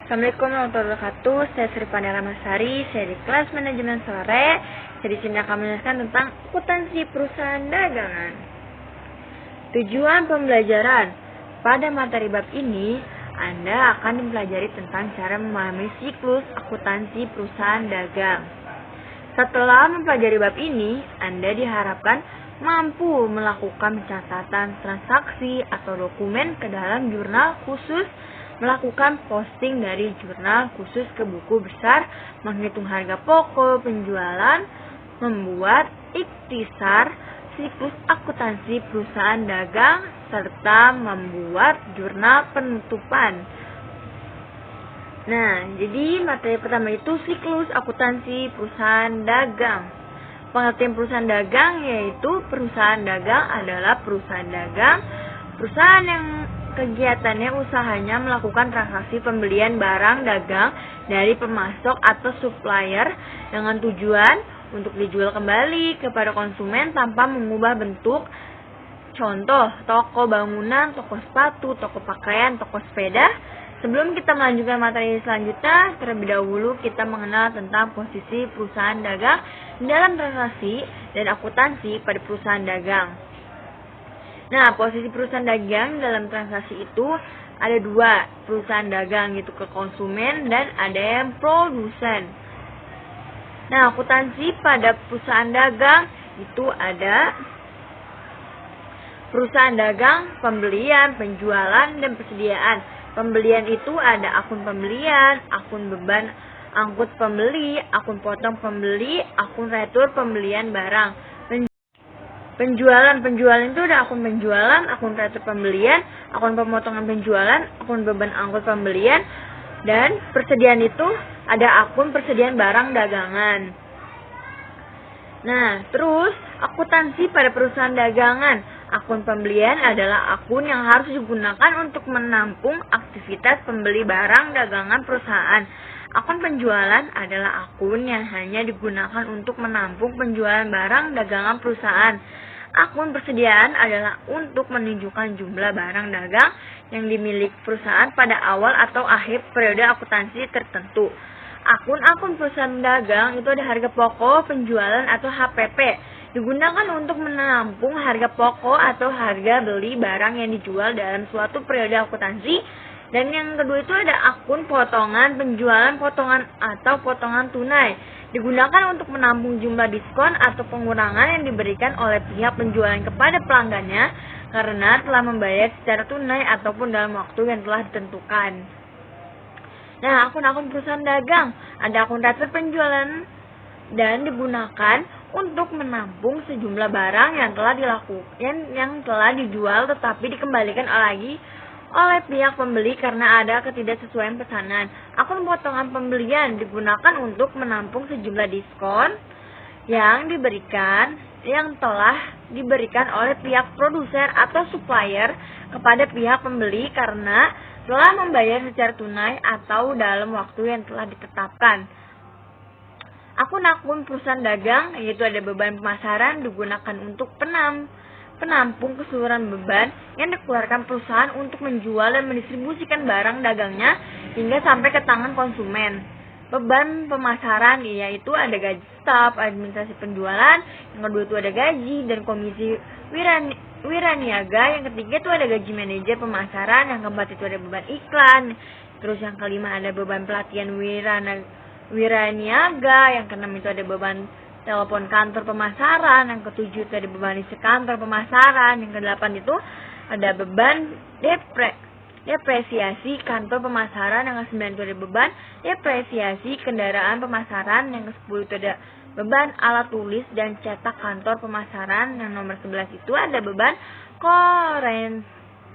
Assalamualaikum warahmatullahi wabarakatuh. Saya Sri Pandya Ramasari. Saya di kelas manajemen sore. Saya di sini akan menjelaskan tentang akuntansi perusahaan dagangan. Tujuan pembelajaran pada materi bab ini, Anda akan mempelajari tentang cara memahami siklus akuntansi perusahaan dagang. Setelah mempelajari bab ini, Anda diharapkan mampu melakukan catatan transaksi atau dokumen ke dalam jurnal khusus, melakukan posting dari jurnal khusus ke buku besar, menghitung harga pokok penjualan, membuat ikhtisar siklus akuntansi perusahaan dagang, serta membuat jurnal penutupan. Nah, jadi materi pertama itu siklus akuntansi perusahaan dagang. Pengertian perusahaan dagang yaitu perusahaan dagang adalah perusahaan dagang, perusahaan yang kegiatannya usahanya melakukan transaksi pembelian barang dagang dari pemasok atau supplier dengan tujuan untuk dijual kembali kepada konsumen tanpa mengubah bentuk. Contoh, toko bangunan, toko sepatu, toko pakaian, toko sepeda. Sebelum kita melanjutkan materi selanjutnya, terlebih dahulu kita mengenal tentang posisi perusahaan dagang dalam transaksi dan akuntansi pada perusahaan dagang. Nah, posisi perusahaan dagang dalam transaksi itu ada dua, perusahaan dagang itu ke konsumen dan ada yang produsen. Nah, akuntansi pada perusahaan dagang itu ada perusahaan dagang, pembelian, penjualan, dan persediaan. Pembelian itu ada akun pembelian, akun beban angkut pembeli, akun potong pembeli, akun retur pembelian barang. Penjualan itu ada akun penjualan, akun retur pembelian, akun pemotongan penjualan, akun beban angkut pembelian, dan persediaan itu ada akun persediaan barang dagangan. Nah, terus akuntansi pada perusahaan dagangan. Akun pembelian adalah akun yang harus digunakan untuk menampung aktivitas pembeli barang dagangan perusahaan. Akun penjualan adalah akun yang hanya digunakan untuk menampung penjualan barang dagangan perusahaan. Akun persediaan adalah untuk menunjukkan jumlah barang dagang yang dimiliki perusahaan pada awal atau akhir periode akuntansi tertentu. Akun perusahaan dagang itu ada harga pokok, penjualan atau HPP. Digunakan untuk menampung harga pokok atau harga beli barang yang dijual dalam suatu periode akuntansi. Dan yang kedua itu ada akun potongan penjualan, potongan atau potongan tunai. Digunakan untuk menampung jumlah diskon atau pengurangan yang diberikan oleh pihak penjualan kepada pelanggannya karena telah membayar secara tunai ataupun dalam waktu yang telah ditentukan. Nah, akun-akun perusahaan dagang, ada akun retur penjualan dan digunakan untuk menampung sejumlah barang yang telah dijual tetapi dikembalikan oleh pihak pembeli karena ada ketidaksesuaian pesanan. Akun potongan pembelian digunakan untuk menampung sejumlah diskon yang telah diberikan oleh pihak produsen atau supplier kepada pihak pembeli karena telah membayar secara tunai atau dalam waktu yang telah ditetapkan. Akun-akun perusahaan dagang yaitu ada beban pemasaran digunakan untuk penampung keseluruhan beban yang dikeluarkan perusahaan untuk menjual dan mendistribusikan barang dagangnya hingga sampai ke tangan konsumen. Beban pemasaran yaitu ada gaji staf, administrasi penjualan, yang kedua itu ada gaji dan komisi wiraniaga, yang ketiga itu ada gaji manajer pemasaran, yang keempat itu ada beban iklan, terus yang kelima ada beban pelatihan wiraniaga, yang keenam itu ada beban telepon kantor pemasaran, yang ketujuh itu ada beban listrik kantor pemasaran, yang kedelapan itu ada beban depresiasi kantor pemasaran, yang ke-9 itu ada beban depresiasi kendaraan pemasaran, yang ke-10 itu ada beban alat tulis dan cetak kantor pemasaran, yang nomor 11 itu ada beban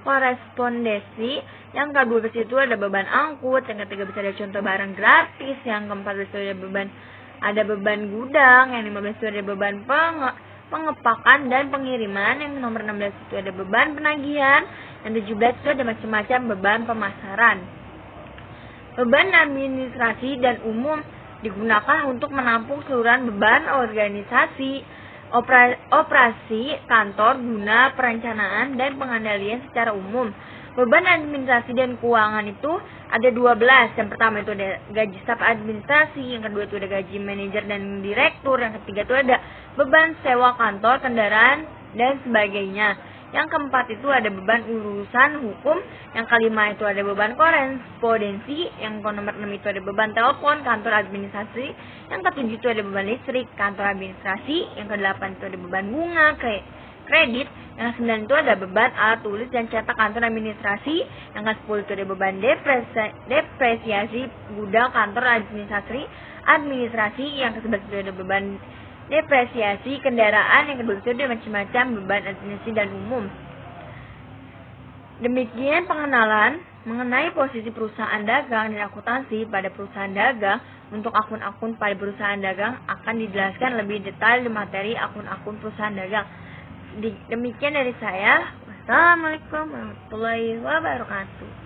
korespondensi, yang ke-12 itu ada beban angkut, yang ke-13 ada contoh barang gratis, yang ke-14 itu ada beban gudang, yang 15 itu ada beban pengepakan dan pengiriman, yang nomor 16 itu ada beban penagihan, yang 17 itu ada macam-macam beban pemasaran. Beban administrasi dan umum digunakan untuk menampung keseluruhan beban organisasi, operasi kantor guna perencanaan dan pengendalian secara umum. Beban administrasi dan keuangan itu ada 12. Yang pertama itu ada gaji staf administrasi, yang kedua itu ada gaji manajer dan direktur, yang ketiga itu ada beban sewa kantor, kendaraan, dan sebagainya. Yang keempat itu ada beban urusan hukum, yang kelima itu ada beban korespondensi, yang nomor 6 itu ada beban telepon, kantor administrasi, yang ketujuh itu ada beban listrik, kantor administrasi, yang kedelapan itu ada beban bunga, kredit, yang ke-9 itu ada beban alat tulis dan cetak kantor administrasi, yang ke-10 itu ada beban depresiasi gudang kantor administrasi, yang ke-11 itu ada beban depresiasi kendaraan, yang ke-12 itu ada macam-macam beban administrasi dan umum. Demikian pengenalan mengenai posisi perusahaan dagang dan akuntansi pada perusahaan dagang. Untuk akun-akun pada perusahaan dagang akan dijelaskan lebih detail di materi akun-akun perusahaan dagang. Demikian dari saya. Wassalamualaikum warahmatullahi wabarakatuh.